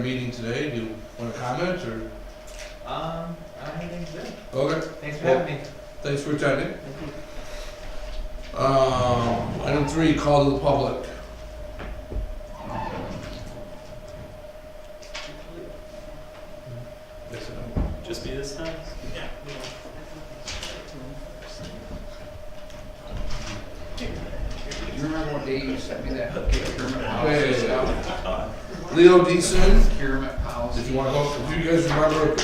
meeting today. Do you want to comment or? I don't have anything to say. Okay. Thanks for having me. Thanks for attending. Thank you. Item 3, call to the public. Yes, I know. Just me this time? Yeah. Do you remember what day you sent me that procurement policy stuff? Leo Deason, Procurement policy. if you want to go, if you guys remember,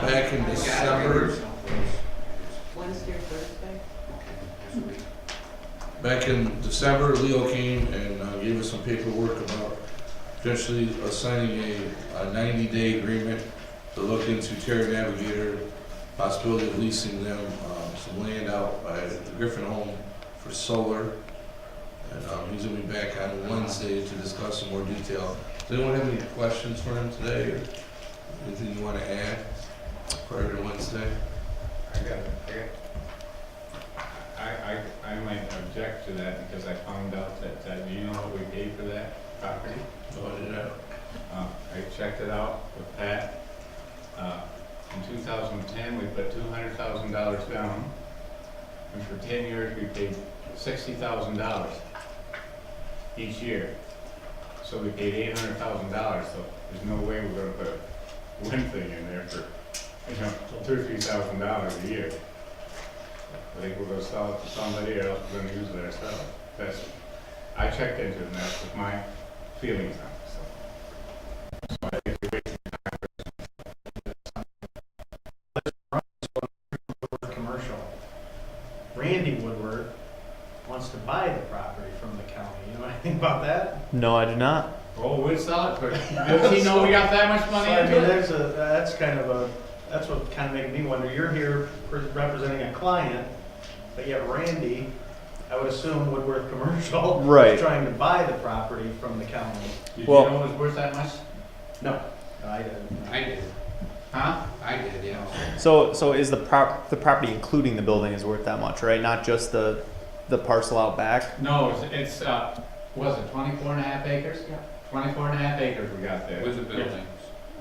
back in December, Wednesday or Thursday? back in December, Leo came and gave us some paperwork about potentially signing a 90-day agreement to look into Terra Navigator, possibility of leasing them some land out by the Griffin home for solar. And he's going to be back on Wednesday to discuss some more detail. Does anyone have any questions for him today, or anything you want to add prior to Wednesday? I might object to that because I found out that, do you know what we paid for that property? Oh, I did that. I checked it out with Pat. In 2010, we put $200,000 down, and for 10 years we paid $60,000 each year. So we paid $800,000. So there's no way we're going to put a wind thing in there for, $2,000 or $3,000 a year. I think we're going to sell it to somebody, or else we're going to use it ourselves. I checked into it, and that's what my feelings on it. So I think we're wasting Commercial. Randy Woodward wants to buy the property from the county. You know anything about that? No, I do not. Oh, we'll sell it, but does he know we got that much money So, I into mean, it? that's what kind of making me wonder. You're here representing a client, but yet Randy, I would assume Woodward Commercial, Right. is trying to buy the property from the county. Did Well- you know it was worth that much? No, I didn't. I did. Huh? I did, yeah. So is the property including the building is worth that much, right? Not just the parcel out back? No, it's was it 24 and a half acres? Yeah. 24 and a half acres we got there. With the building.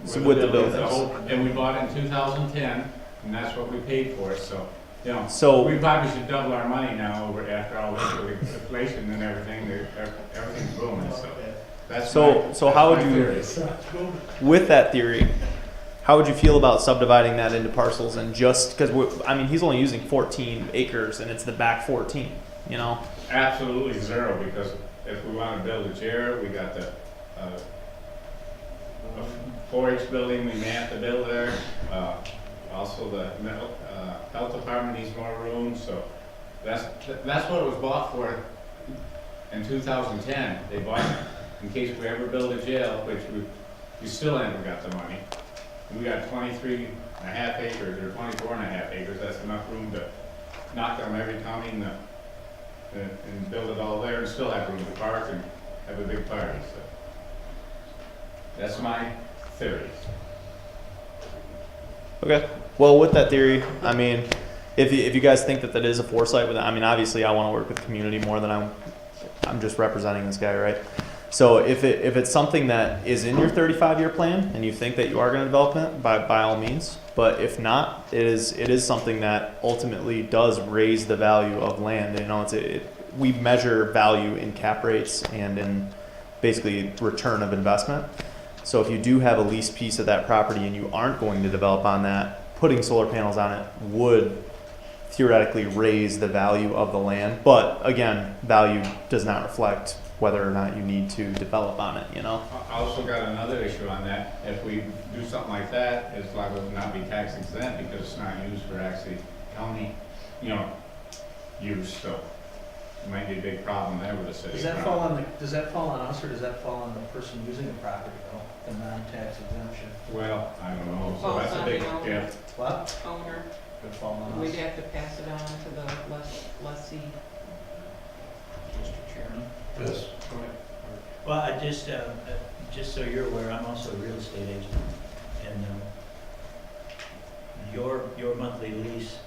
So with the buildings, buildings. And we bought it in 2010, and that's what we paid for it, so, So we probably should double our money now over after all this with inflation and everything, everything's booming, so. That's So how would my you, theory. with that theory, how would you feel about subdividing that into parcels and just, because he's only using 14 acres and it's the back 14, you know? Absolutely zero, because if we want to build a chair, we got the 4-H building we may have to build there. Also the health department needs more room, so that's what it was bought for in 2010. They bought it in case we ever build a jail, which we still haven't got the money. We got 23 and a half acres or 24 and a half acres. That's enough room to knock down every county and build it all there and still have room to park and have a big party. So that's my theory. Okay. Well, with that theory, if you guys think that is a foresight with it, obviously I want to work with the community more than I'm just representing this guy, right? So if it's something that is in your 35-year plan and you think that you are going to develop it, by all means. But if not, it is something that ultimately does raise the value of land. We measure value in cap rates and in basically return of investment. So if you do have a lease piece of that property and you aren't going to develop on that, putting solar panels on it would theoretically raise the value of the land. But again, value does not reflect whether or not you need to develop on it, I also got another issue on that. If we do something like that, it's liable to not be tax exempt because it's not used for actually county, use. So it might be a big problem there with the city. Does that fall on us, or does that fall on the person using the property though, the non-tax exemption? Well, I don't know. So Falls that's a on big the owner. if. What? Owner, Could fall on us. we'd have to pass it on to the lessee. Mr. Chairman. Yes. Well, just so you're aware, I'm also a real estate agent, and your monthly lease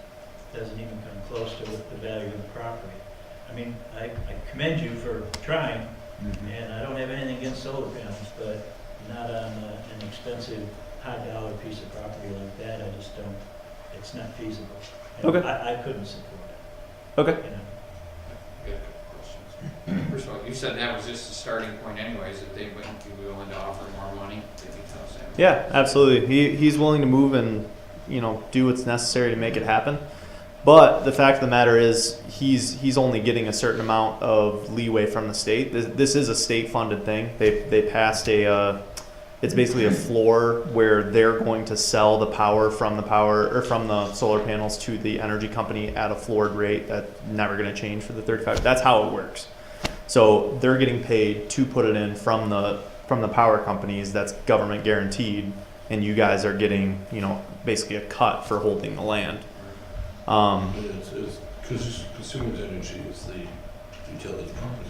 doesn't even come close to the value of the property. I commend you for trying, and I don't have anything against solar panels, but not on an expensive, high-dollar piece of property like that, I just don't, it's not feasible. And Okay. I couldn't support it, Okay. you know. Got a couple questions. First of all, you said that was just the starting point anyways, that they wouldn't be willing to offer more money, did you tell us that? Yeah, absolutely. He's willing to move and, do what's necessary to make it happen. But the fact of the matter is, he's only getting a certain amount of leeway from the state. This is a state-funded thing. They passed it's basically a floor where they're going to sell the power from the solar panels to the energy company at a floored rate that's never going to change for the 35. That's how it works. So they're getting paid to put it in from the power companies. That's government guaranteed, and you guys are getting basically a cut for holding the land. It's Consumers Energy is the utility company.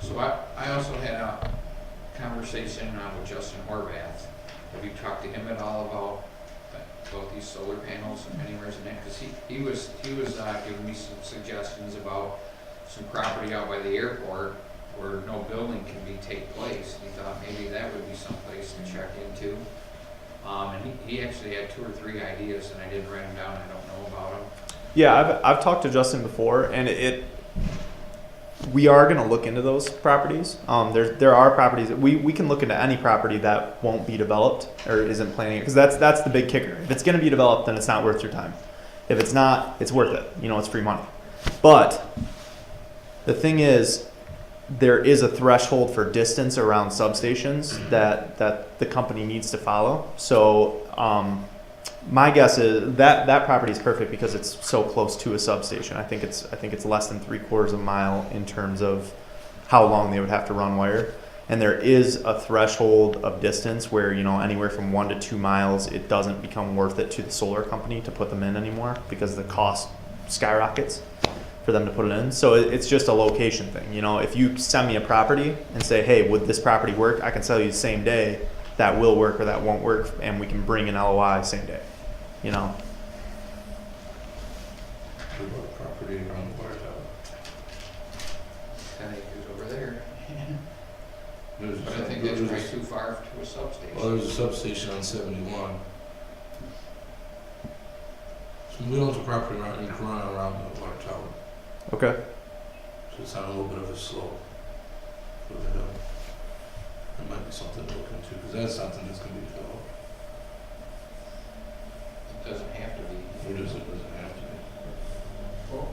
So I also had a conversation with Justin Horvath. Have you talked to him at all about these solar panels and anywheres in that? Because he was giving me some suggestions about some property out by the airport where no building can take place. He thought maybe that would be some place to check into. And he actually had 2 or 3 ideas, and I didn't write them down. I don't know about them. Yeah, I've talked to Justin before, and we are going to look into those properties. There are properties that we can look into any property that won't be developed or isn't planning it, because that's the big kicker. If it's going to be developed, then it's not worth your time. If it's not, it's worth it. It's free money. But the thing is, there is a threshold for distance around substations that the company needs to follow. So my guess is that property is perfect because it's so close to a substation. I think it's less than 3/4 of a mile in terms of how long they would have to run wire. And there is a threshold of distance where anywhere from 1 to 2 miles, it doesn't become worth it to the solar company to put them in anymore because the cost skyrockets for them to put it in. So it's just a location thing. If you send me a property and say, hey, would this property work? I can tell you the same day that will work or that won't work, and we can bring an LOI same day. We bought property around the water tower. 10 acres over there. There's But I think that's right too far to a substation. Well, there's a substation on 71. So we own the property around the water tower. Okay. So it's on a little bit of a slope for the hill. That might be something to look into, because that's something that's going to be developed. It doesn't have to be. It doesn't have to be. Well,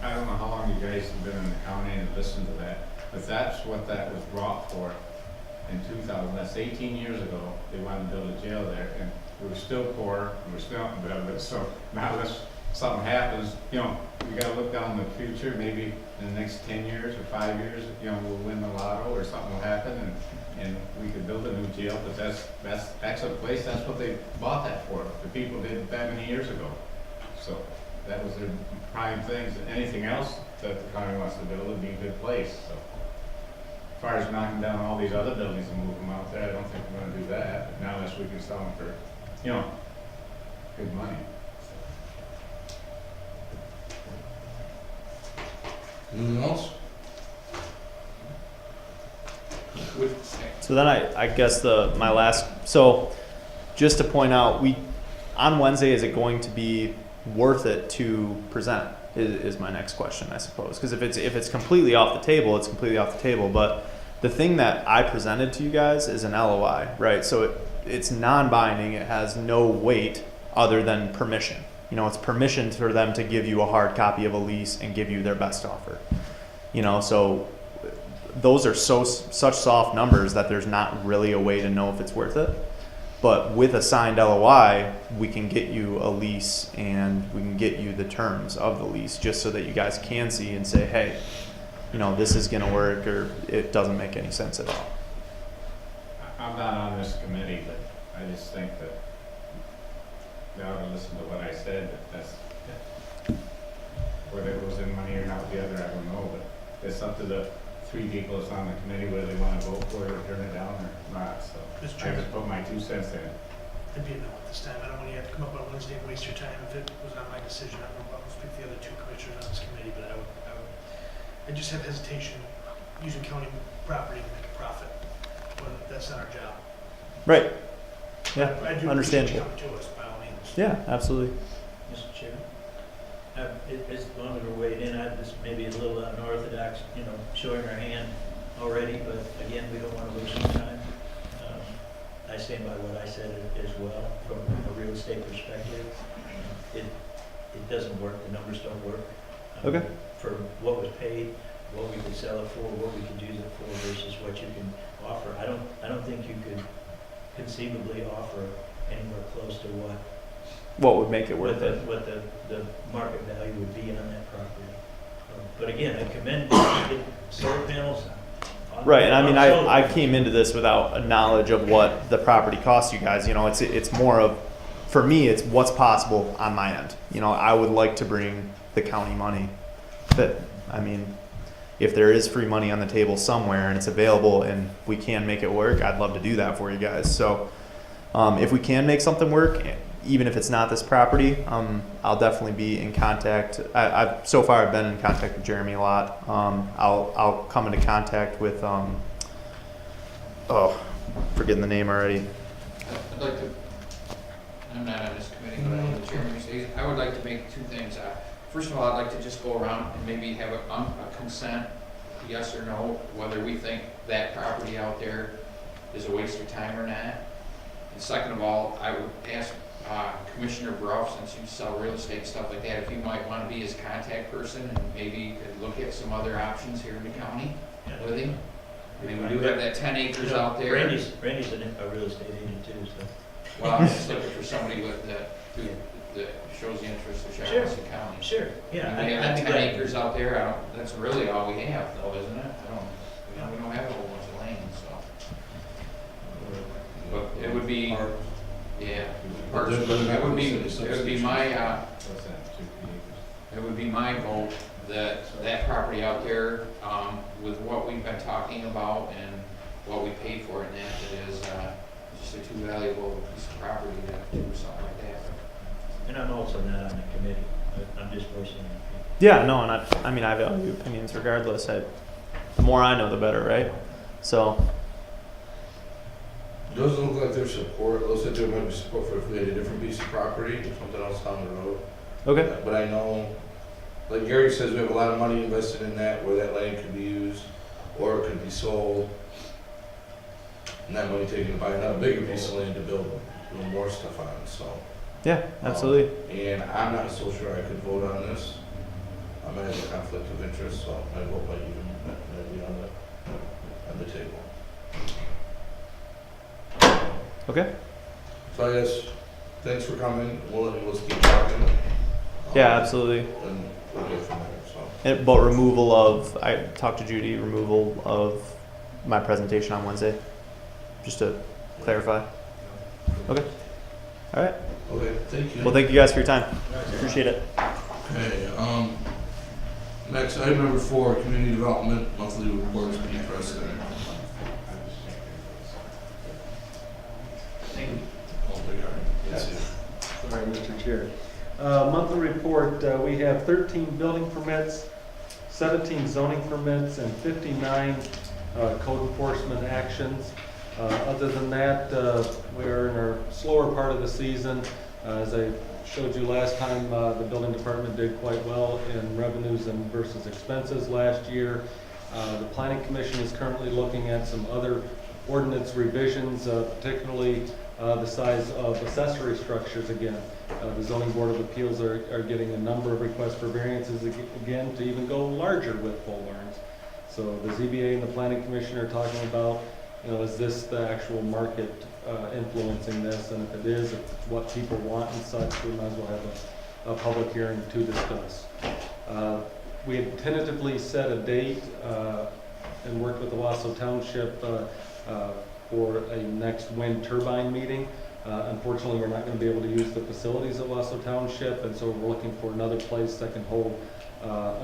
I don't know how long you guys have been in the county and listened to that, but that's what that was brought for in 2000. That's 18 years ago. They wanted to build a jail there, and we were still poor, and we're still, but so now this, something happens, you gotta look down the future, maybe in the next 10 years or 5 years, we'll win the lotto or something will happen, and we could build a new jail, but that's a place, that's what they bought that for. The people did that many years ago. So that was their prime things. Anything else that the county wants to build would be a good place, so. As far as knocking down all these other buildings and moving them out there, I don't think we're gonna do that, but now unless we can sell them for, good money. Anything else? So then I guess my last, so just to point out, on Wednesday, is it going to be worth it to present is my next question, I suppose. Because if it's completely off the table, it's completely off the table. But the thing that I presented to you guys is an LOI, right? So it's non-binding. It has no weight other than permission. It's permission for them to give you a hard copy of a lease and give you their best offer. So those are such soft numbers that there's not really a way to know if it's worth it. But with a signed LOI, we can get you a lease and we can get you the terms of the lease just so that you guys can see and say, hey, this is going to work or it doesn't make any sense at all. I'm not on this committee, but I just think that they ought to listen to what I said, that's, whether it was in money or not, the other, I don't know, but it's up to the 3 people that's on the committee whether they want to vote for it or turn it down or not, so. Mr. I Chairman, just put my 2 cents in. I'd be a no at this time. I don't want you to have to come up on Wednesday and waste your time. If it was not my decision, I don't know if I'll speak to the other 2 commissioners on this committee, but I just have hesitation using county property to make a profit. When that's that's not our job. Right. Yeah, I do understandable. appreciate you coming to us, by all means. Yeah, absolutely. Mr. Chair, as long as we're weighed in, this may be a little unorthodox, showing our hand already, but again, we don't want to waste any time. I stand by what I said as well, from a real estate perspective. It doesn't work, the numbers don't work. Okay. For what was paid, what we could sell it for, what we could use it for versus what you can offer. I don't think you could conceivably offer anywhere close to What would make it worth it? what the market value would be on that property. But again, I commend solar panels. Right, and I mean, solar. I came into this without a knowledge of what the property costs you guys. It's more of, for me, it's what's possible on my end. I would like to bring the county money. But I mean, if there is free money on the table somewhere and it's available and we can make it work, I'd love to do that for you guys. So if we can make something work, even if it's not this property, I'll definitely be in contact. So far I've been in contact with Jeremy a lot. I'll come into contact with forgetting the name already. I'd like to, I'm not on this committee, but I know the chairman says, I would like to make two things. First of all, I'd like to just go around and maybe have a consent, yes or no, whether we think that property out there is a waste of time or not. And second of all, I would ask Commissioner Brough, since you sell real estate and stuff like that, if you might want to be his contact person and maybe you could look at some other options here in the county with him. I mean, we do have that 10 acres out there. Randy's a real estate agent too, so. Well, I'm just looking for somebody that shows the interest of Shiawassee County. Sure, yeah. I mean, we have that 10 acres out there, that's really all we have though, isn't it? We don't have a whole bunch of land, so. But it would be, yeah. It would be my vote that property out there, with what we've been talking about and what we paid for it, and that is just a too valuable piece of property to do something like that. And I'm also not on the committee, I'm just voicing an opinion. Yeah, no, and I value opinions regardless. The more I know, the better, right? So, Doesn't look like there's support. Looks like there might be support for if we had a different piece of property or something else down the road. okay. But I know, like Gary says, we have a lot of money invested in that, where that land could be used, or it could be sold. And that money taken to buy another bigger piece of land to build more stuff on, so. Yeah, absolutely. And I'm not so sure I could vote on this. I might have a conflict of interest, so my vote might even be on the table. Okay. So I guess, thanks for coming. Let's keep talking. Yeah, absolutely. And we'll go from there, so. But removal of, I talked to Judy, removal of my presentation on Wednesday, just to clarify. Okay. All right. Okay, thank you. Well, thank you guys for your time. Appreciate it. Okay, next, item number 4, community development monthly reports being presented. Thank you. That's it. Sorry, Mr. Chair. Monthly report, we have 13 building permits, 17 zoning permits, and 59 code enforcement actions. Other than that, we are in our slower part of the season. As I showed you last time, the building department did quite well in revenues and versus expenses last year. The planning commission is currently looking at some other ordinance revisions, particularly the size of accessory structures again. The zoning board of appeals are getting a number of requests for variances again to even go larger with pole barns. So the ZBA and the planning commission are talking about, is this the actual market influencing this? And if it is, if it's what people want and such, we might as well have a public hearing to discuss. We had tentatively set a date and worked with the Wausau Township for a next wind turbine meeting. Unfortunately, we're not going to be able to use the facilities at Wausau Township, and so we're looking for another place that can hold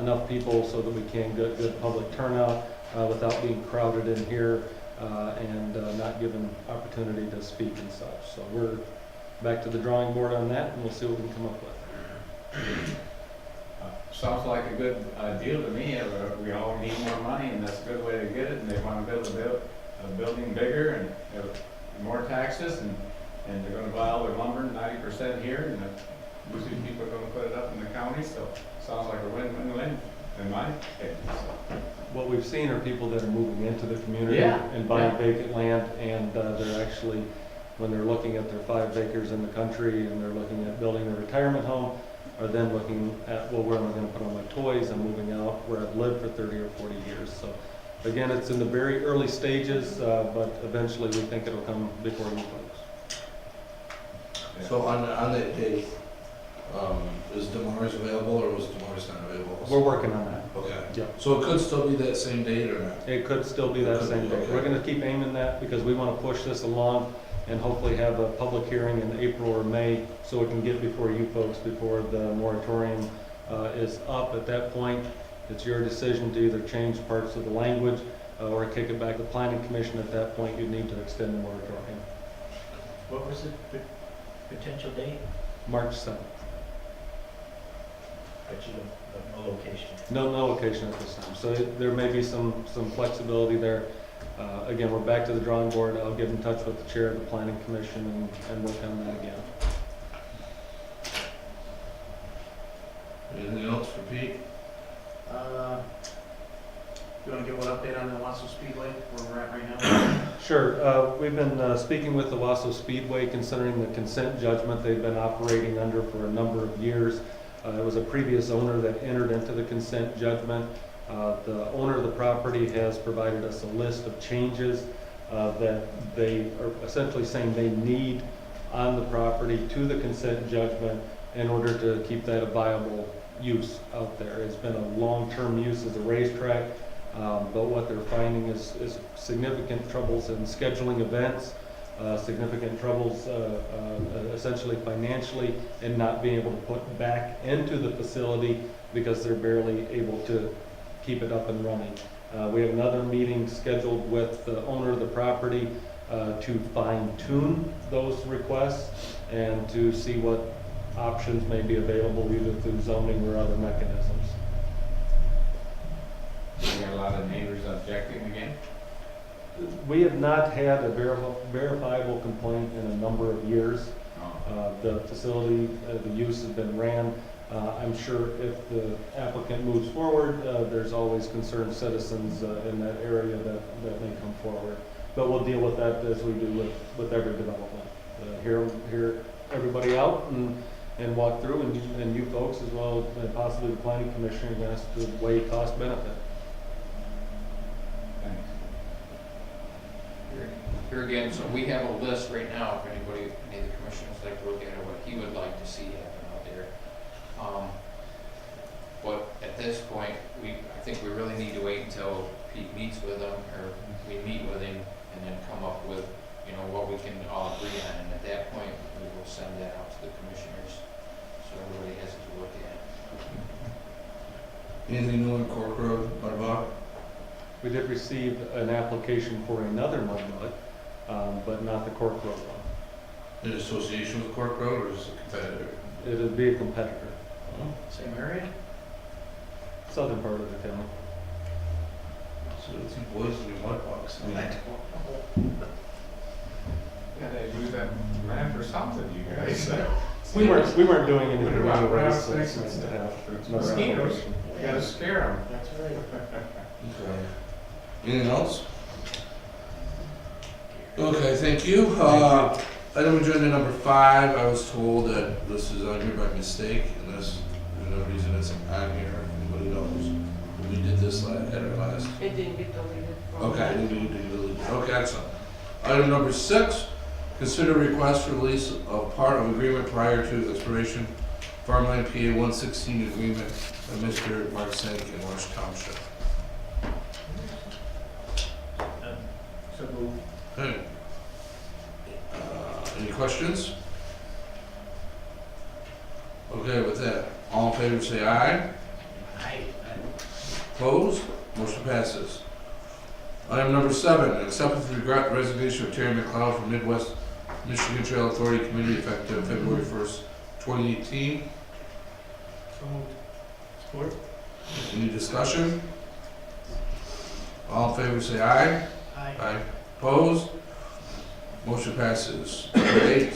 enough people so that we can get good public turnout without being crowded in here and not given opportunity to speak and such. So we're back to the drawing board on that, and we'll see what we can come up with. Sounds like a good deal to me. We all need more money, and that's a good way to get it, and they want to build a building bigger and have more taxes, and they're gonna buy all their lumber 90% here, and usually people are gonna put it up in the county, so sounds like a win-win-win in my opinion. So. What we've seen are people that are moving into the community Yeah, and buying yeah. vacant land, and they're actually, when they're looking at their 5 acres in the country and they're looking at building a retirement home, are then looking at, well, where am I gonna put all my toys? I'm moving out where I've lived for 30 or 40 years. So again, it's in the very early stages, but eventually we think it'll come before you folks. So on that date, is Demars available or was Demars not available? We're working on that. Okay. Yep. So it could still be that same date or not? It could still be that Could same be, day. okay. We're gonna keep aiming that because we wanna push this along and hopefully have a public hearing in April or May so it can get before you folks before the moratorium is up. At that point, it's your decision to either change parts of the language or kick it back to the planning commission. At that point, you need to extend the moratorium. What was the potential date? March 7th. But you don't, no location. No location at this time. So there may be some flexibility there. Again, we're back to the drawing board. I'll get in touch with the chair of the planning commission and work on that again. Anything else for Pete? You wanna give an update on the Wasso Speedway, where we're at right now? Sure. We've been speaking with the Wasso Speedway considering the consent judgment they've been operating under for a number of years. It was a previous owner that entered into the consent judgment. The owner of the property has provided us a list of changes that they are essentially saying they need on the property to the consent judgment in order to keep that a viable use out there. It's been a long-term use as a racetrack, but what they're finding is significant troubles in scheduling events, significant troubles essentially financially, and not being able to put back into the facility because they're barely able to keep it up and running. We have another meeting scheduled with the owner of the property to fine-tune those requests and to see what options may be available either through zoning or other mechanisms. We got a lot of neighbors objecting again. We have not had a verifiable complaint in a number of years. The facility, the use has been ran. I'm sure if the applicant moves forward, there's always concerned citizens in that area that may come forward. But we'll deal with that as we do with every development. Hear everybody out and walk through, and you folks as well as possibly the planning commission has to weigh cost benefit. Thanks. Here again, so we have a list right now, if anybody, any of the commissioners like to look at it, what he would like to see happen out there. But at this point, I think we really need to wait until Pete meets with them, or we meet with him, and then come up with, what we can all agree on, and at that point, we will send that out to the commissioners, so everybody has it to look at. Anything new in Cork Road, Bob? We did receive an application for another mud but not the Cork Road one. In association with Cork Road or is it a competitor? It would be a competitor, Same area? southern part of the town. So it's two boys and your mud bucks. Yeah, they use that land for something, you guys. We weren't doing anything What about anyway, round so it's six? nice to have another Mosquitoes. application. You gotta scare them. That's right. Okay. Anything else? Okay, thank you. Item agenda number 5, I was told that this is on here by mistake, unless there's no reason it's on here, if anybody knows. We did this at our last. It didn't get deleted. from Okay, that. okay, excellent. Item number 6, consider request for release of part of agreement prior to expiration, farmland PA 116 agreement by Mr. Mark Sank in Marsh Township. So move. Okay. Any questions? Okay, with that, all in favor say aye. Opposed? Motion passes. Item number 7, accept with regret resignation of Terry McLeod from Midwest Michigan Trail Authority Committee effective February 1st, 2018. So moved. Support? Any discussion? All in favor say aye. Aye. Aye. Opposed? Motion passes. Number 8,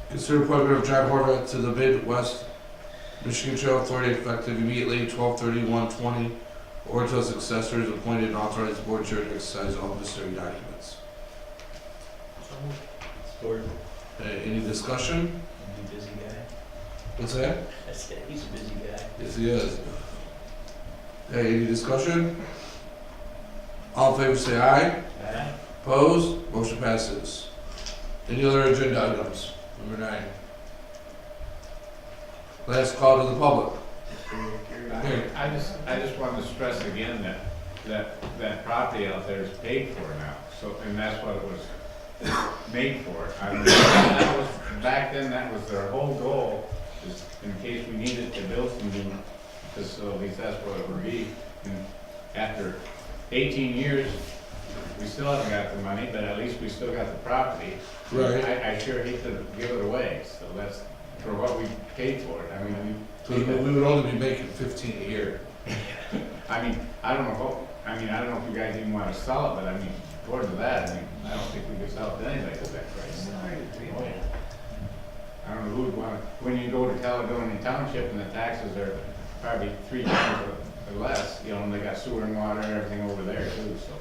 consider appointment of John Horvath to the Midwest Michigan Trail Authority effective immediately 12/31/20, or until successor is appointed and authorized the board chair to exercise all necessary documents. Sport, Any discussion? he's a busy guy. What's that? I said, he's a busy guy. Yes, he is. Any discussion? All in favor say aye. Aye. Opposed? Motion passes. Any other agenda items? Number 9. Last call to the public. Here. I just wanted to stress again that property out there is paid for now, so, and that's what it was made for. I mean, that was, back then, that was their whole goal, is in case we needed to build some new facilities, that's what it would be. And after 18 years, we still haven't got the money, but at least we still got the property. Right. I sure hate to give it away, so that's for what we paid for it. I mean, So we would only be making 15 a year. I mean, I don't know if you guys even want to sell it, but I mean, according to that, I mean, I don't think we could sell it to anybody at that price. I don't know who would want to, when you go to Caledonia Township and the taxes are probably 3 times or less, you know, and they got sewer and water and everything over there too, so.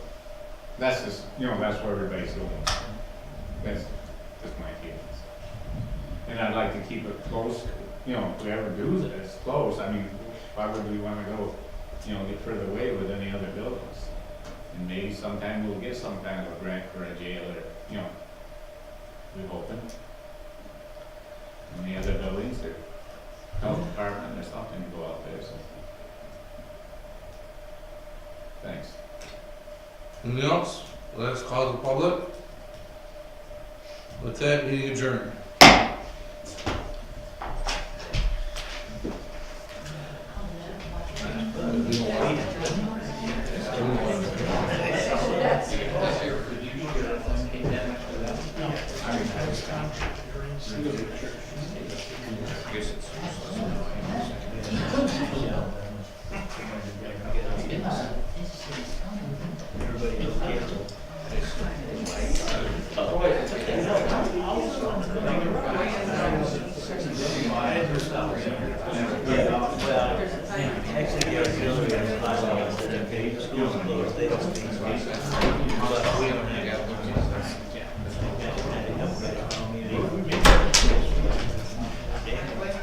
That's just, you know, that's where everybody's going. That's my feelings. And I'd like to keep it close, you know, if we ever do this, close, I mean, why would we want to go, you know, get further away with any other buildings? And maybe sometime we'll get some kind of a grant for a jail or, you know, we're hoping. Any other buildings or health department or something to go out there, so. Thanks. Anything else? Last call to the public. With that, meeting adjourned.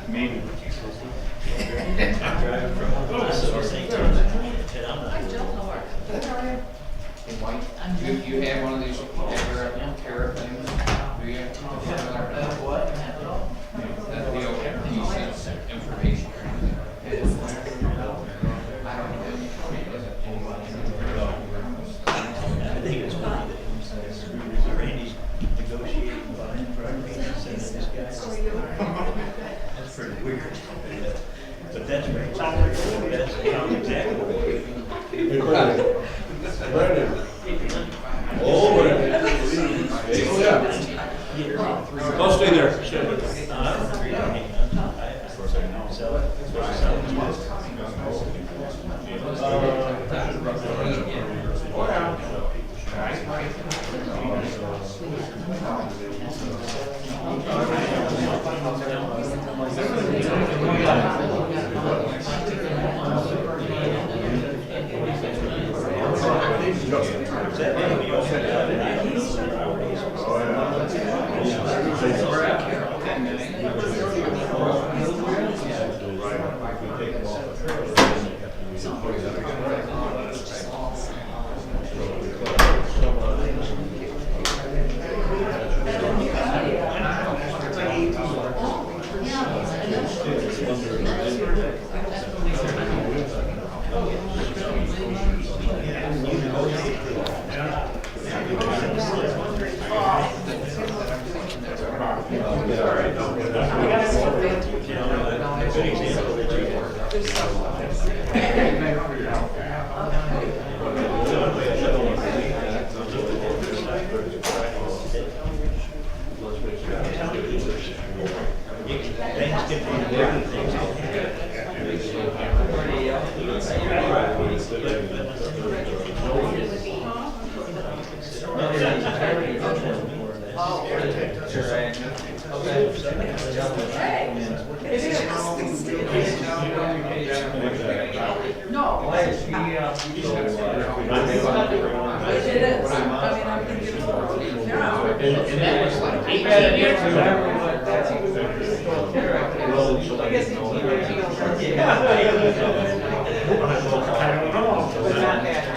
Maybe. You have one of these terror things? Do you? What? That he sends information. I think it's funny that Randy's negotiating buying property and sending this guy. That's pretty weird. But that's right. That's exactly what we're doing. Hey, Brandon. Oh, Brandon. Oh, yeah. I'll stay there. I don't agree with him. Of course I know. So,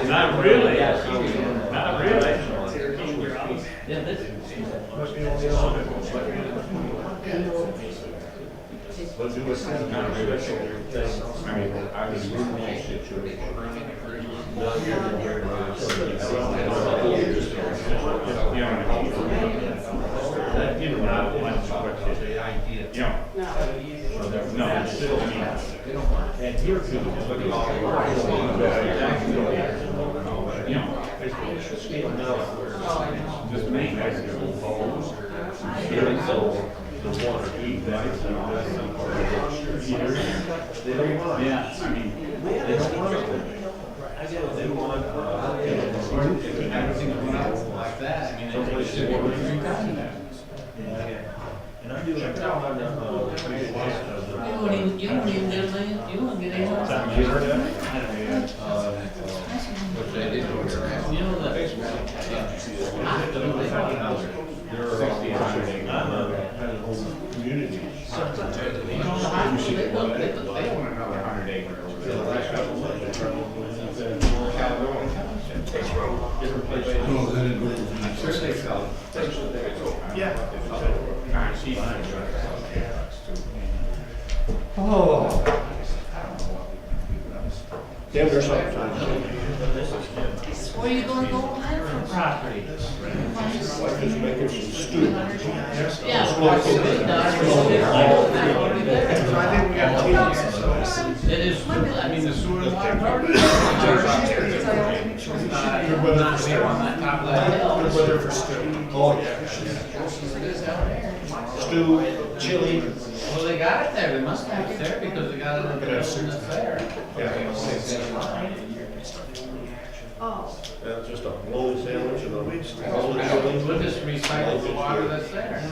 Not really. Not really. Where are you gonna go hide from property? Yeah. It is, I mean, the sewer and water. Good weather for stew. Oh, yeah. Stew, chili. Well, they got it there, they must have it there because they got it in the building that's there. That's just a bologna sandwich and a bologna chili. We'll just recycle the water that's there.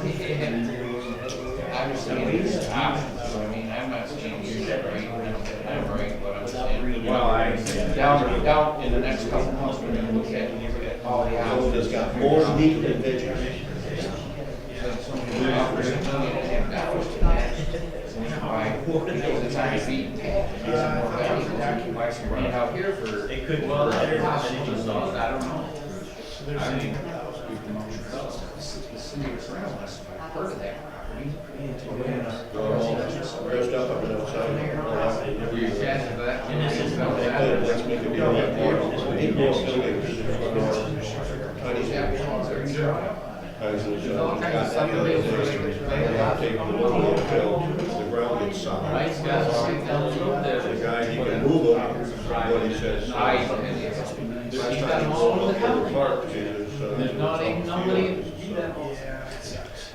I'm saying stop, so I mean, I'm not saying you should break, I'm right, but I'm saying. Well, Down in the next couple months, we're gonna look at all the houses. It's got more meat than veggies. Why? Because it's on your feet. Running out here for. It could, well, I don't know. I mean, heard of that. Dressed up, I've been outside. Were you attached to that? Let's make it real. I was in the All kinds of stuff to do. the ground gets solid. Mike's got to sit down and look there. The guy, he can move them, what he says. Last time he saw the park, There's not even nobody.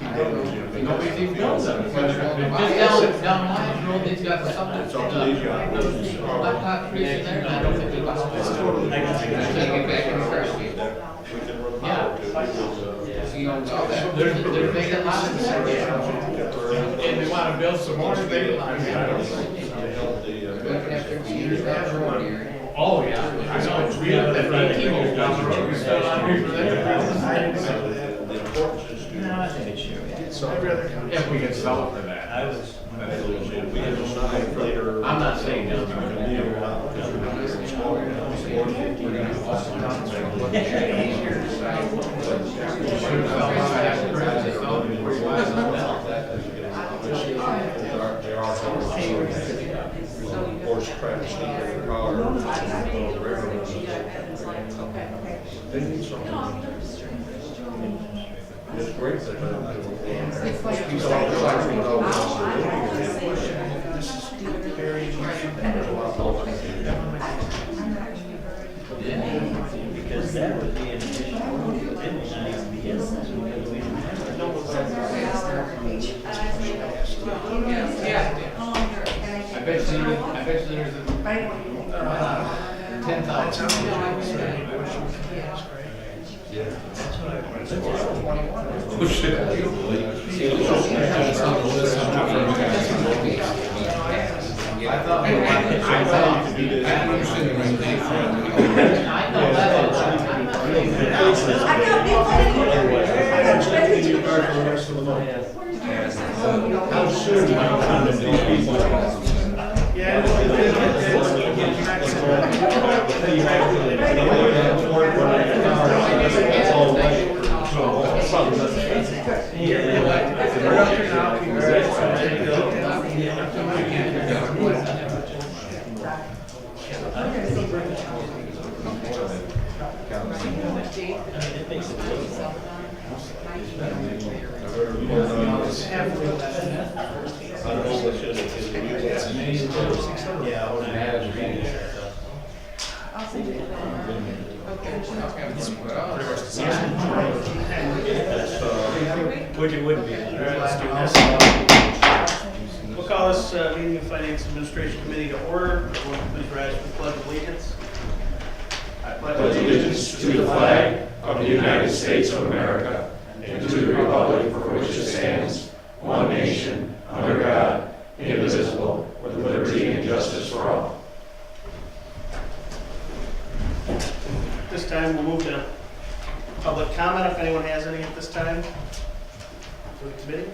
Nobody's even built them. Just down Lyons Road, they've got something. It's up to these guys. Blacktop trees in there, and I don't think they're about to. Take it back in the trash can. We can run Yeah. power to it. So you own all that. They're making lots of sense. And they wanna build some more big lines. Oh, yeah, I know, we have that 18 years down the road, we still on here for that. No, I think it should. If we can sell it for that. I was. I'm not saying no. Horse trying to sneak in the car. They need something. It's great Yeah, because that would be an additional, it was not even because we didn't have. I bet you there's a 10,000. Oh, shit. That's on the list. I thought we wanted to. I thought you could do this. I don't understand the right thing. I know that. I gotta be I got check in your car for the rest of the month. How soon do you come to these people? Yeah. Which it wouldn't be. Let's do this. We'll call this meeting of Finance Administration Committee to order. Everyone please rise for the pledge of allegiance. I pledge allegiance to the flag of the United States of America and to the republic for which it stands, one nation, under God, indivisible, with liberty and justice for all. This time we'll move to public comment if anyone has any at this time for the committee.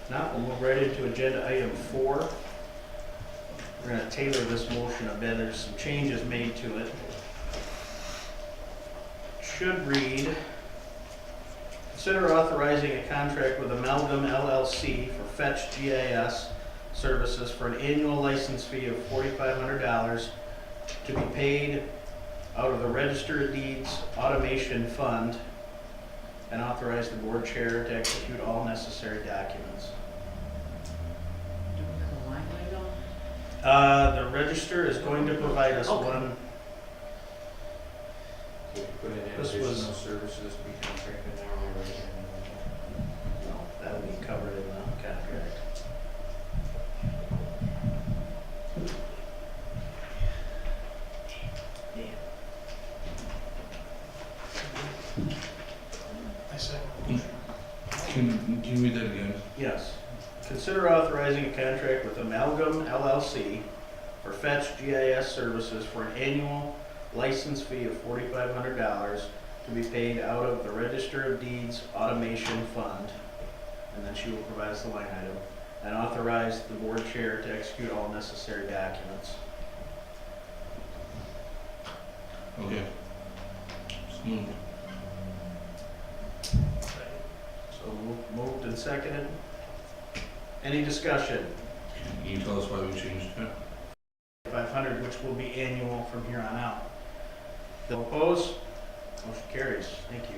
Not, we'll move right into agenda item 4. We're going to tailor this motion a bit. There's some changes made to it. Should read, consider authorizing a contract with Amalgam LLC for Fetch GIS services for an annual license fee of $4,500 to be paid out of the Register of Deeds Automation Fund, and authorize the board chair to execute all necessary documents. The register is going to provide us one. Put in This additional was- services to be contracted hourly rate. No, that'll be covered in the contract. Can you read that again? Yes. Consider authorizing a contract with Amalgam LLC for Fetch GIS services for an annual license fee of $4,500 to be paid out of the Register of Deeds Automation Fund, and then she will provide us the line item, and authorize the board chair to execute all necessary documents. Okay. Smooth. So moved and seconded. Any discussion? Can you tell us why we changed it? 500, which will be annual from here on out. Those opposed? Motion carries. Thank you.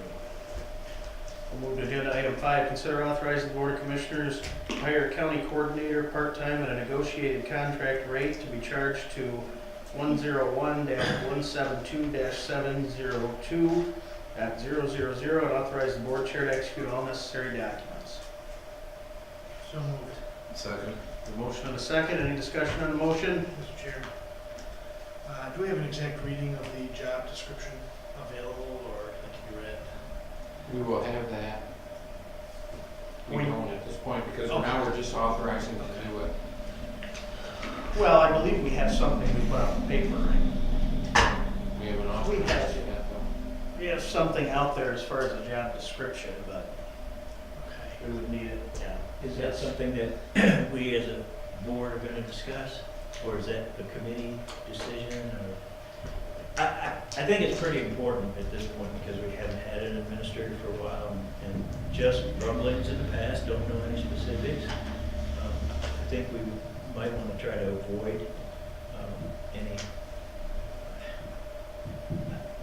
We'll move to agenda item 5. Consider authorizing the Board of Commissioners to hire a county coordinator part-time at a negotiated contract rate to be charged to 101-172-702 at 000, and authorize the board chair to execute all necessary documents. So moved. Second. The motion and a second. Any discussion on the motion? Mr. Chair, do we have an exact reading of the job description available, or can it be read? We will have that. We We- don't at this point, because Okay. now we're just authorizing to do it. Well, I believe we have something we put on paper. We haven't authorized it yet, though. We have something out there as far as a job description, but Okay. we would need it, yeah. Is that something that we as a board are gonna discuss, or is that a committee decision, or? I think it's pretty important at this point, because we haven't had an administrator for a while, and just rumblings in the past, don't know any specifics. I think we might wanna try to avoid, any,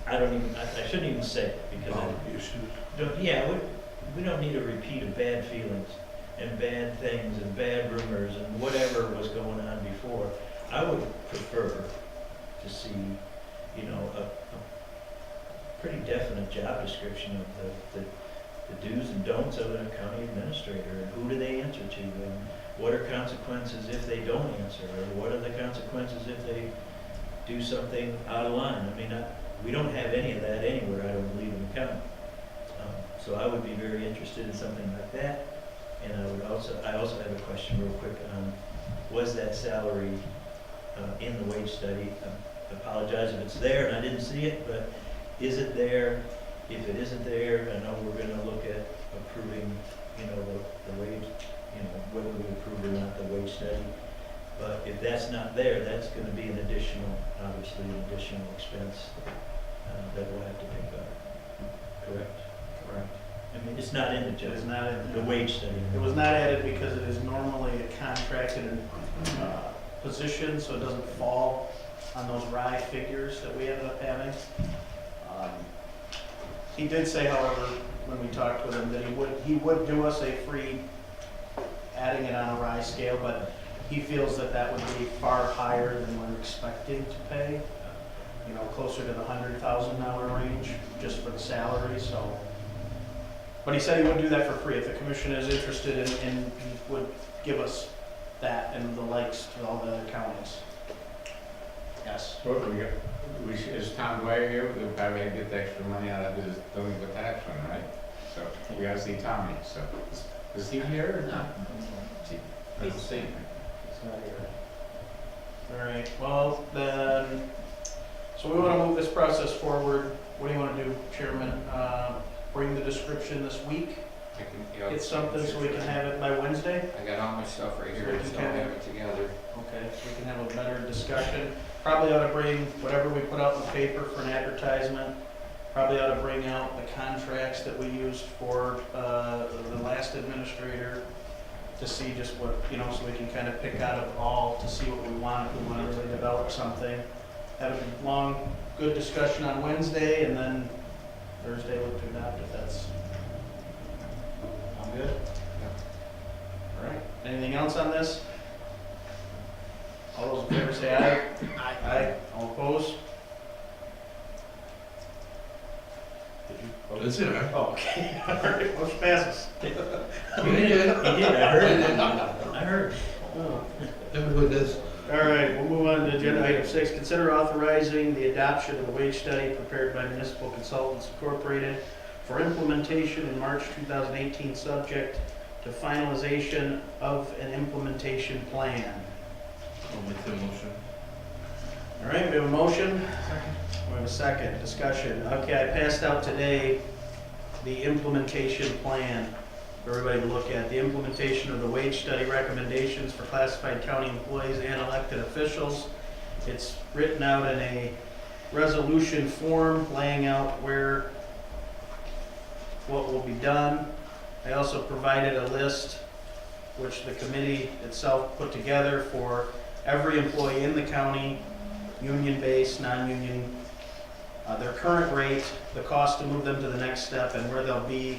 I shouldn't even say it, because we don't need a repeat of bad feelings and bad things and bad rumors and whatever was going on before. I would prefer to see, a pretty definite job description of the do's and don'ts of a county administrator, and who do they answer to, and what are consequences if they don't answer, or what are the consequences if they do something out of line. I mean, we don't have any of that anywhere, I don't believe, in the county. So I would be very interested in something like that. And I also have a question real quick on, was that salary in the wage study? I apologize if it's there and I didn't see it, but is it there? If it isn't there, I know we're gonna look at approving, the wage, whether we approve or not the wage study. But if that's not there, that's gonna be an additional, obviously an additional expense that we'll have to pick up. Correct? Correct. I mean, it's not in the It is job, not in the wage study. It was not added because it is normally a contracted position, so it doesn't fall on those RI figures that we ended up having. He did say, however, when we talked with him, that he would do us a free adding it on a RI scale, but he feels that that would be far higher than we're expecting to pay, closer to the $100,000 range just for the salary, so. But he said he would do that for free. If the commission is interested in he would give us that and the likes to all the other counties. Yes. What is Tom Dwyer here? We'll probably get the extra money out of his delinquent tax one, right? So we gotta see Tommy, so. Is he here or not? Let's see. It's not here. All right, well, then, so we want to move this process forward. What do you want to do, Chairman? Bring the description this week? Get something so we can have it by Wednesday? I got all my stuff right So here, we I just can don't have have it together. Okay, so we can have a better discussion. Probably ought to bring whatever we put out in the paper for an advertisement. Probably ought to bring out the contracts that we used for the last administrator to see just what, so we can kind of pick out of all to see what we want, if we want to really develop something. Have a long, good discussion on Wednesday, and then Thursday look to adopt if that's. I'm good? All right, anything else on this? All those in favor say aye. Aye. Aye. All opposed? Did you vote? That's it, right? Oh, okay. All right, motion passes. He did, I heard it. I heard. Oh. Everybody does. All right, we'll move on to agenda item 6. Consider authorizing the adoption of the wage study prepared by Municipal Consultants Incorporated for implementation in March 2018, subject to finalization of an implementation plan. I'll make the motion. All right, we have a motion. We have a second. Discussion. Okay, I passed out today the implementation plan for everybody to look at. The implementation of the wage study recommendations for classified county employees and elected officials. It's written out in a resolution form laying out what will be done. I also provided a list which the committee itself put together for every employee in the county, union-based, non-union, their current rate, the cost to move them to the next step, and where they'll be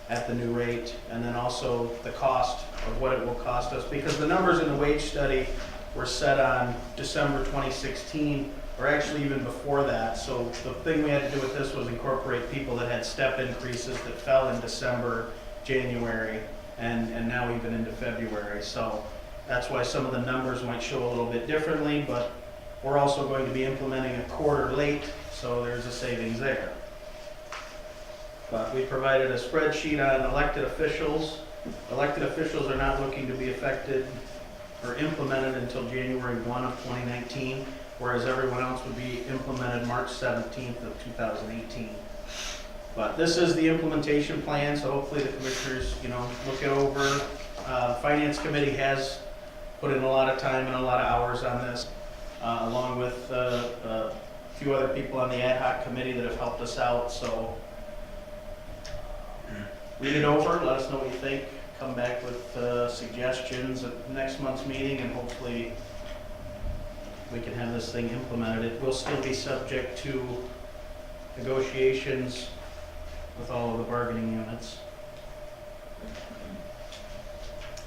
at the new rate, and then also the cost of what it will cost us. Because the numbers in the wage study were set on December 2016, or actually even before that. So the thing we had to do with this was incorporate people that had step increases that fell in December, January, and now even into February. So that's why some of the numbers might show a little bit differently, but we're also going to be implementing a quarter late, so there's a savings there. But we provided a spreadsheet on elected officials. Elected officials are not looking to be affected or implemented until January 1 of 2019, whereas everyone else would be implemented March 17th of 2018. But this is the implementation plan, so hopefully the commissioners, look it over. Finance Committee has put in a lot of time and a lot of hours on this, along with a few other people on the ad hoc committee that have helped us out. So read it over, let us know what you think, come back with suggestions at next month's meeting, and hopefully we can have this thing implemented. It will still be subject to negotiations with all of the bargaining units.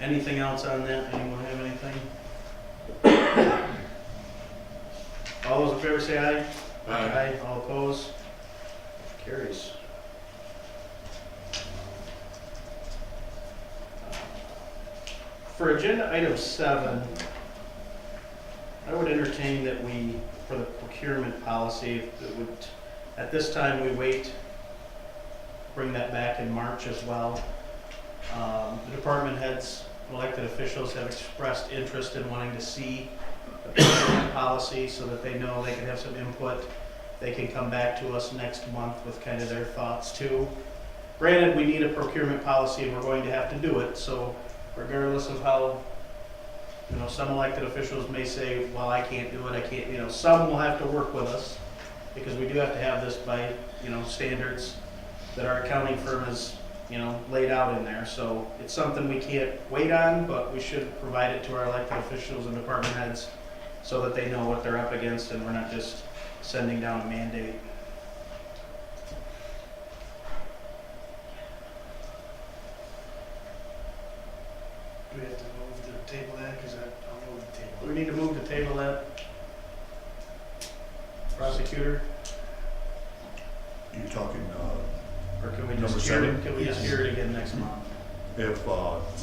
Anything else on that? Anyone have anything? All those in favor say aye. Aye. All opposed? Carries. For agenda item 7, I would entertain that we, for the procurement policy, at this time we wait bring that back in March as well. The department heads, elected officials have expressed interest in wanting to see a procurement policy so that they know they can have some input. They can come back to us next month with kind of their thoughts too. Granted, we need a procurement policy and we're going to have to do it, so regardless of how, some elected officials may say, well, I can't do it, I can't, some will have to work with us because we do have to have this by, standards that our accounting firm has, laid out in there. So it's something we can't wait on, but we should provide it to our elected officials and department heads so that they know what they're up against and we're not just sending down a mandate. Do we have to move the table that, because I'll move the table. Do we need to move the table that? Prosecutor? You're talking, Or can we Number just hear it, 7? can we just hear it again next month? if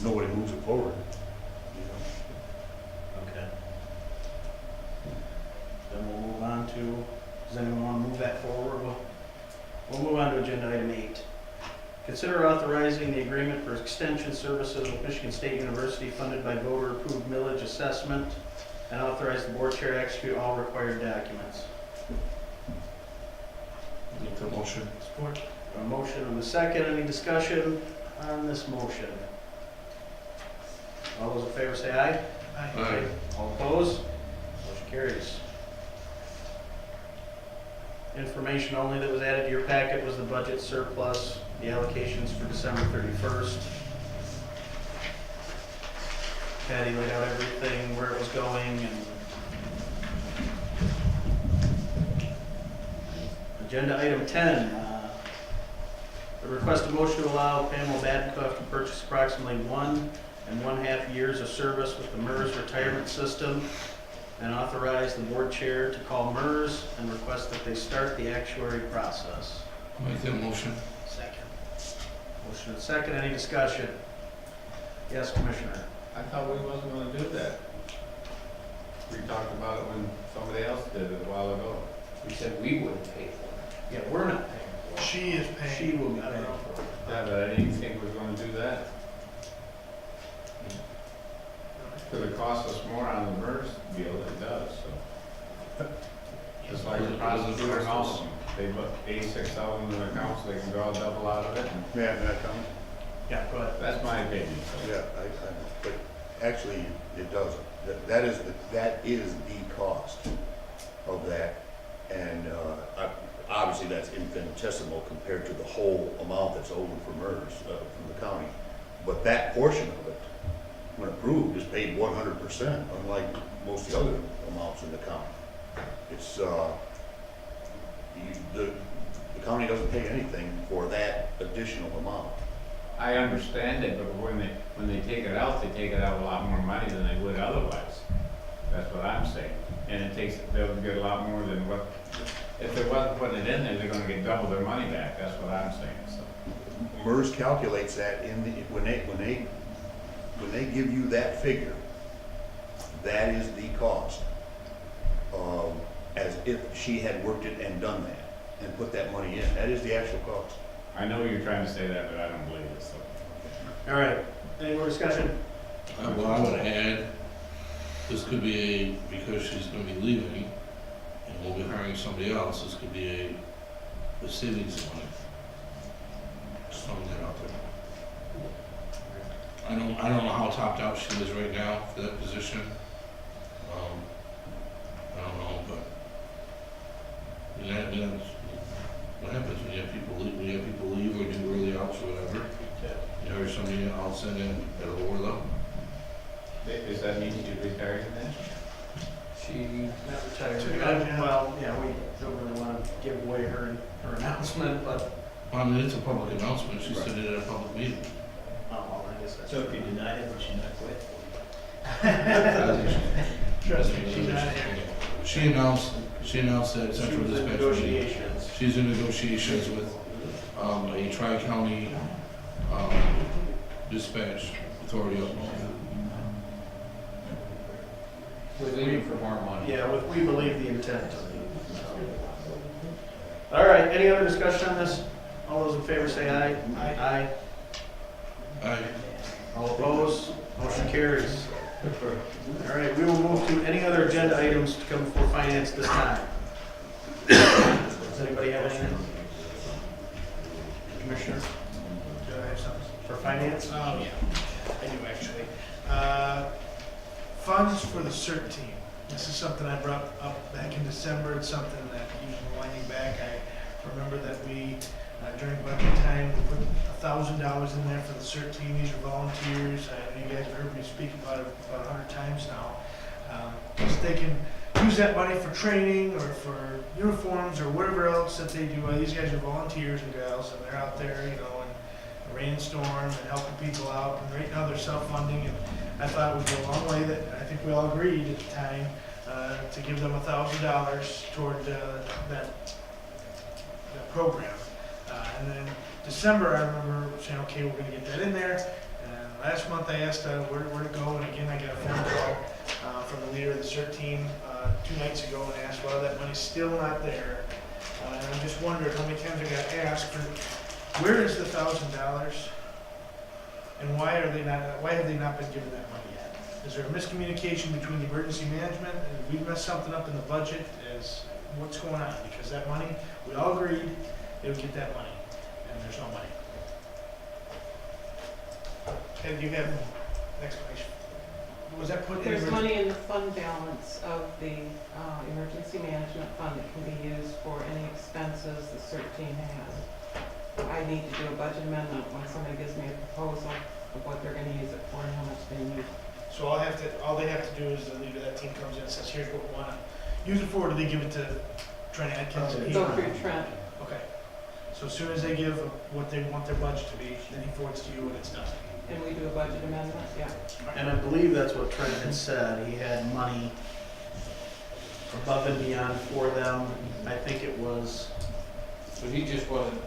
nobody moves it forward. Okay. Then we'll move on to, does anyone want to move that forward? We'll move on to agenda item 8. Consider authorizing the agreement for extension services with Michigan State University funded by voter-approved millage assessment and authorize the board chair to execute all required documents. Make the motion. Support. A motion and a second. Any discussion on this motion? All those in favor say aye. Aye. All opposed? Motion carries. Information only that was added to your packet was the budget surplus, the allocations for December 31st. Patty laid out everything, where it was going, and agenda item 10. The request a motion to allow Pamela Badenkoff to purchase approximately 1 1/2 years of service with the MERS retirement system and authorize the board chair to call MERS and request that they start the actuary process. Make that motion. Second. Motion and second, any discussion? Yes, Commissioner. I thought we wasn't gonna do that. We talked about it when somebody else did it a while ago. We said we wouldn't pay for it. Yeah, we're not paying for it. She is paying. She will be paying for it. Yeah, but I didn't think we were gonna do that. Because it costs us more on the MERS deal, it does, so. Just like the prosecutor and all of them, they put 86,000 in accounts, they can draw double out of it. May I come? Yeah, go ahead. That's my opinion. Yeah, but actually, it doesn't. That is the cost of that. And obviously, that's infinitesimal compared to the whole amount that's owed for MERS from the county. But that portion of it, when approved, is paid 100%, unlike most of the other amounts in the county. It's, the county doesn't pay anything for that additional amount. I understand it, but when they take it out a lot more money than they would otherwise. That's what I'm saying. And they'll get a lot more than what, if they wasn't putting it in there, they're gonna get double their money back. That's what I'm saying, so. MERS calculates that when they give you that figure, that is the cost, as if she had worked it and done that, and put that money in. That is the actual cost. I know you're trying to say that, but I don't believe it, so. All right, any more discussion? Well, I would add, this could be because she's gonna be leaving, and we'll be hiring somebody else, this could be a savings of money. Just throwing that out there. I don't know how topped out she is right now for that position. I don't know, but that's what happens when you have people leave or do early outs or whatever. You hire somebody else in at a lower level. Does that mean she's retiring then? She not retired. Took it out, yeah. Well, yeah, we don't really want to give away her announcement, but, I mean, it's a public announcement, she said it at a public meeting. well, I guess that's. So if you deny it, would she not quit? Trust me, she's not here. She announced that She Central was in Dispatch. negotiations. She's in negotiations with, a tri-county, dispatch authority up north. We're leaving for more money. Yeah, with, we believe the intent. All right, any other discussion on this? All those in favor say aye. Aye. Aye. All opposed? Motion carries. All right, we will move to any other agenda items to come before finance this time. Does anybody have anything? Commissioner, Do I have something? for finance? Oh, yeah, I do actually. Funds for the CERT team. This is something I brought up back in December. It's something that, even winding back, I remember that we, during budget time, we put $1,000 in there for the CERT team. These are volunteers. You guys have heard me speak about it about 100 times now. So they can use that money for training or for uniforms or whatever else that they do. These guys are volunteers and gals, and they're out there, you know, in a rainstorm and helping people out. And right now they're self-funding, and I thought it would go a long way. That I think we all agreed at the time to give them $1,000 toward that program. And then December, I remember saying, okay, we're going to get that in there. And last month I asked where to go, and again I got a phone call from the leader of the CERT team 2 nights ago and asked, well, that money's still not there. And I just wondered how many times I got asked for, where is the $1,000? And why have they not been given that money yet? Is there a miscommunication between the emergency management and we messed something up in the budget? Is what's going on? Because that money, we all agreed they would get that money, and there's no money. And you have an explanation. Was that put in? There's money in the fund balance of the emergency management fund that can be used for any expenses the CERT team has. I need to do a budget amendment when somebody gives me a proposal of what they're gonna use it for and how much they need. So all they have to do is the leader of that team comes in and says, here's what we wanna use it for. Do they give it to Trent Atkins? And he- Go through Trent. Okay. So as soon as they give what they want their budget to be, then he forwards to you when it's done. And we do a budget amendment, yeah. And I believe that's what Trent had said. He had money above and beyond for them. I think it was. But he just wasn't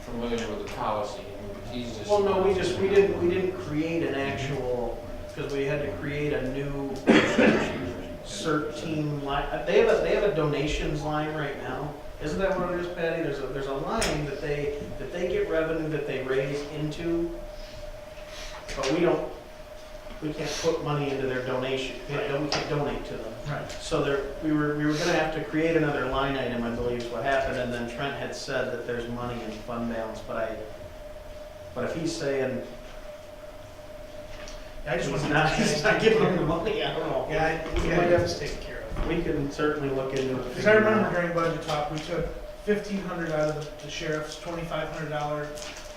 familiar with the policy. He's just. Well, no, we didn't create an actual, because we had to create a new CERT team line. They have a donations line right now. Isn't that what it is, Patty? There's a line that they get revenue that they raise into, but we can't put money into their donation. We can't donate to them. Right. So we were gonna have to create another line item, I believe is what happened, and then Trent had said that there's money in fund balance, but if he's saying I just want he's not giving them the money, I don't know. Yeah, we might have this taken care of. We can certainly look into it. Because I remember during budget talk, we took $1,500 out of the sheriff's $2,500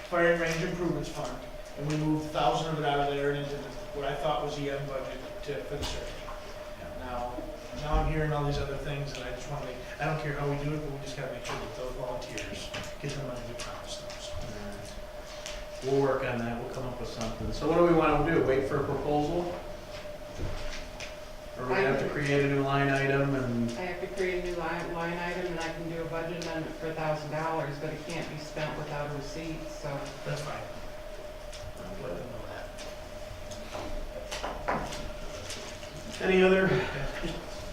fire and range improvements fund, and we moved 1,000 of it out of there and into what I thought was the end budget for the search. Now I'm hearing all these other things, and I just want to I don't care how we do it, but we just got to make sure that those volunteers get the money we promised them. So. We'll work on that, we'll come up with something. So what do we want to do, wait for a proposal? Or we have to create a new line item and, I have to create a new line item, and I can do a budget amendment for $1,000, but it can't be spent without a receipt, so. That's fine. I'll let them know that. any other?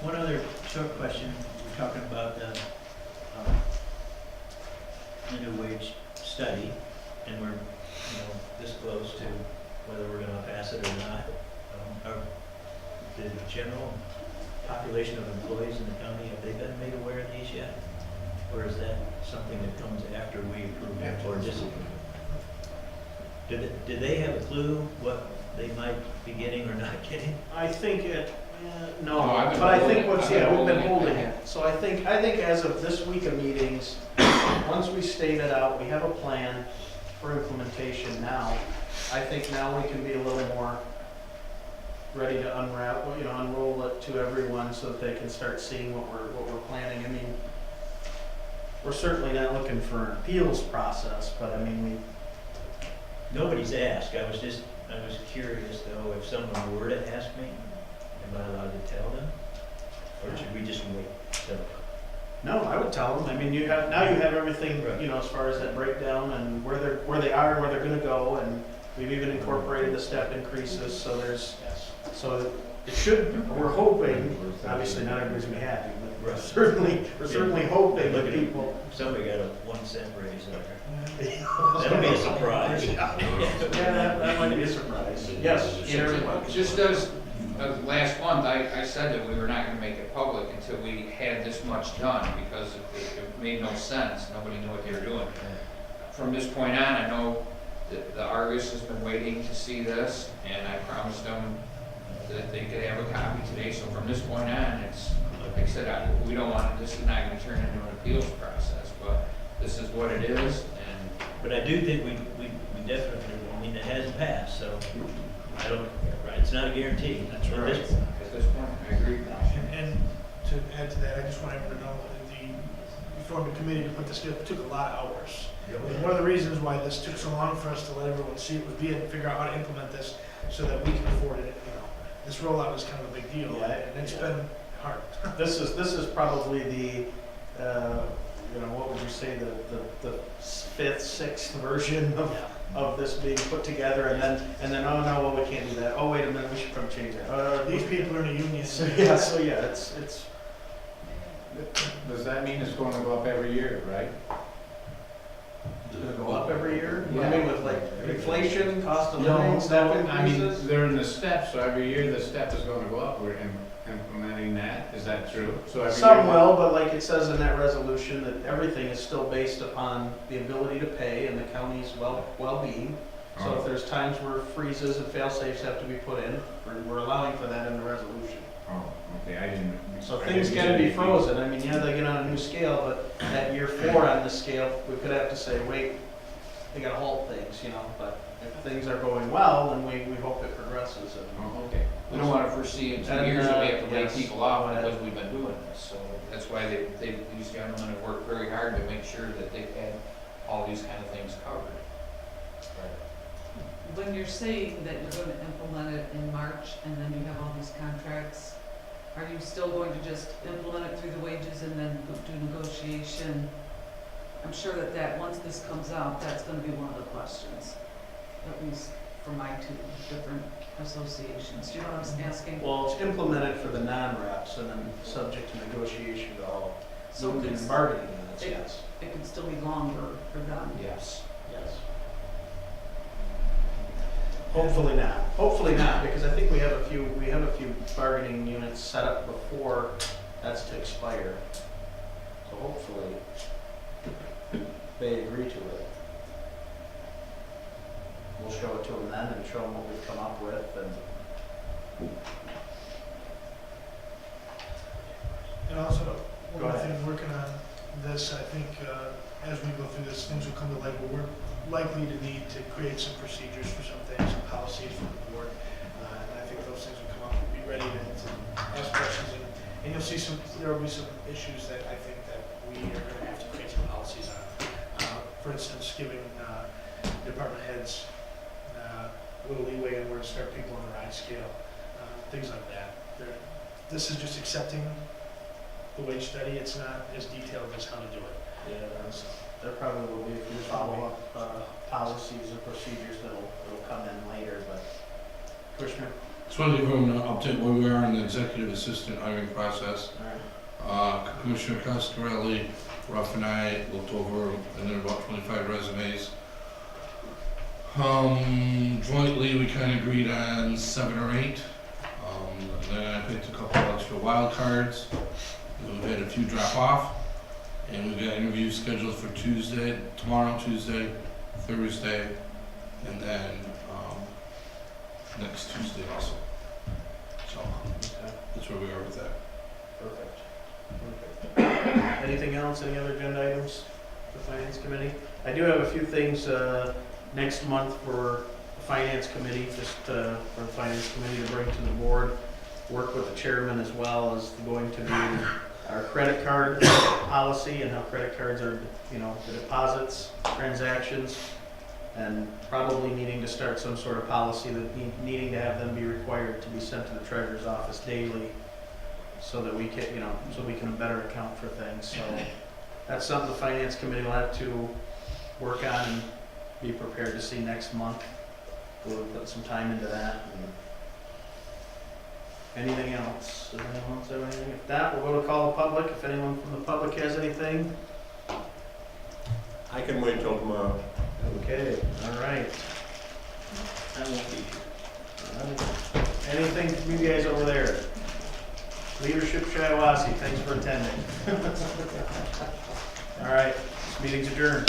One other short question, we're talking about the minimum wage study, and we're, this close to whether we're gonna pass it or not. The general population of employees in the county, have they been made aware of these yet? Or is that something that comes after we approve it or disapprove it? Did they have a clue what they might be getting or not getting? I think no, No, I've been but I holding think it. we've I've been been holding holding it. it. So I think as of this week of meetings, once we state it out, we have a plan for implementation now. I think now we can be a little more ready to unroll it to everyone so that they can start seeing what we're planning. I mean, we're certainly not looking for an appeals process, but I mean, Nobody's asked. I was curious though, if someone were to ask me, am I allowed to tell them? Or should we just wait till? no, I would tell them. I mean, you have everything, Right. as far as that breakdown and where they are and where they're gonna go, and we've even incorporated the step increases, so it should, we're hoping, obviously not everybody's gonna be happy, but we're certainly hoping that people. Somebody got a 1 cent raise there. That'll be a surprise. Yeah, that might be a surprise. Yes, Gary? Just as, last month, I said that we were not gonna make it public until we had this much done, because it made no sense, nobody knew what they were doing. From this point on, I know that the Argus has been waiting to see this, and I promised them that they could have a copy today, so from this point on, it's, like I said, we don't want, this is not gonna turn into an appeals process, but this is what it is, and But I do think we definitely, I mean, it hasn't passed, so I don't, right, it's not a guarantee. That's At right. this point. at this point, I agree. And to add to that, I just want everyone to know that we formed a committee to put this together. It took a lot of hours. And one of the reasons why this took so long for us to let everyone see it was we had to figure out how to implement this so that we can afford it. This rollout is kind of a big deal, Yeah, and it's been hard. This is probably the, what would you say, the fifth, sixth version of this being put together, and then oh no, well, we can't do that. Oh wait a minute, we should probably change that. These people are in a union. So yeah, it's. Does that mean it's going to go up every year, right? It's gonna go up every year? Yeah. I mean, with like inflation, cost of No, living, step I mean, increases? they're in the steps, so every year the step is going to go up. We're implementing that. Is that true? So every Some year- will, but like it says in that resolution, that everything is still based upon the ability to pay and the county's well-being. So if there's times where freezes and fail-safes have to be put in, we're allowing for that in the resolution. Oh, okay, I didn't. So I things didn't can be get anything. frozen. I mean, yeah, they get on a new scale, but at year 4 on the scale, we could have to say, wait, they gotta halt things, but if things are going well, then we hope it progresses. Oh, okay. We don't want to foresee in 2 And, years that we have to lay yes. people off because we've been doing this. So that's why these gentlemen have worked very hard to make sure that they've had all these kind of things covered. When you're saying that you're going to implement it in March and then you have all these contracts, are you still going to just implement it through the wages and then do negotiation? I'm sure that once this comes out, that's going to be one of the questions, at least for my 2 different associations. Do you know what I'm asking? Well, it's implemented for the non-reps and then subject to negotiation to all So union it's- and bargaining units, it- yes. It could still be longer for them. Yes. Yes. Hopefully not. Hopefully not, because I think we have a few bargaining units set up before that's to expire. So hopefully they agree to it. We'll show it to them then and show them what we've come up with and. And also, one Go of the ahead. things working on this, I think, as we go through this, things will come to light, but we're likely to need to create some procedures for some things, some policies for the board. And I think those things will come up, be ready to ask questions, and you'll see there will be some issues that I think that we are gonna have to create some policies on. For instance, giving, department heads, a little leeway in where to start people on the ride scale, things like that. This is just accepting the wage study, it's not as detailed as how to do it. Yeah, there probably will be a few follow-up policies and procedures that'll come in later, but Commissioner? Just wanted to give everyone an update where we are in the executive assistant hiring process. All right. Commissioner Coscarelli, Ruff and I looked over, and there were about 25 resumes. Jointly, we kind of agreed on 7 or 8. And then I picked a couple of extra wild cards. And we've had a few drop off. And we've got interviews scheduled for tomorrow, Tuesday, Thursday, and then next Tuesday also. So that's where we are with that. Perfect. Anything else, any other agenda items for Finance Committee? I do have a few things next month for the Finance Committee, just for the Finance Committee to bring to the board. Work with the chairman as well as going to be our credit card policy and how credit cards are, the deposits, transactions, and probably needing to start some sort of policy that needing to have them be required to be sent to the treasurer's office daily so that we can, so we can better account for things. So that's something the Finance Committee will have to work on and be prepared to see next month. We'll put some time into that. Anything else? Does anyone else have anything? If not, we'll go to call the public. If anyone from the public has anything. I can wait till tomorrow. Okay, all right. I won't be here. Anything from you guys over there? Leadership Shiawassee, thanks for attending. All right, this meeting's adjourned.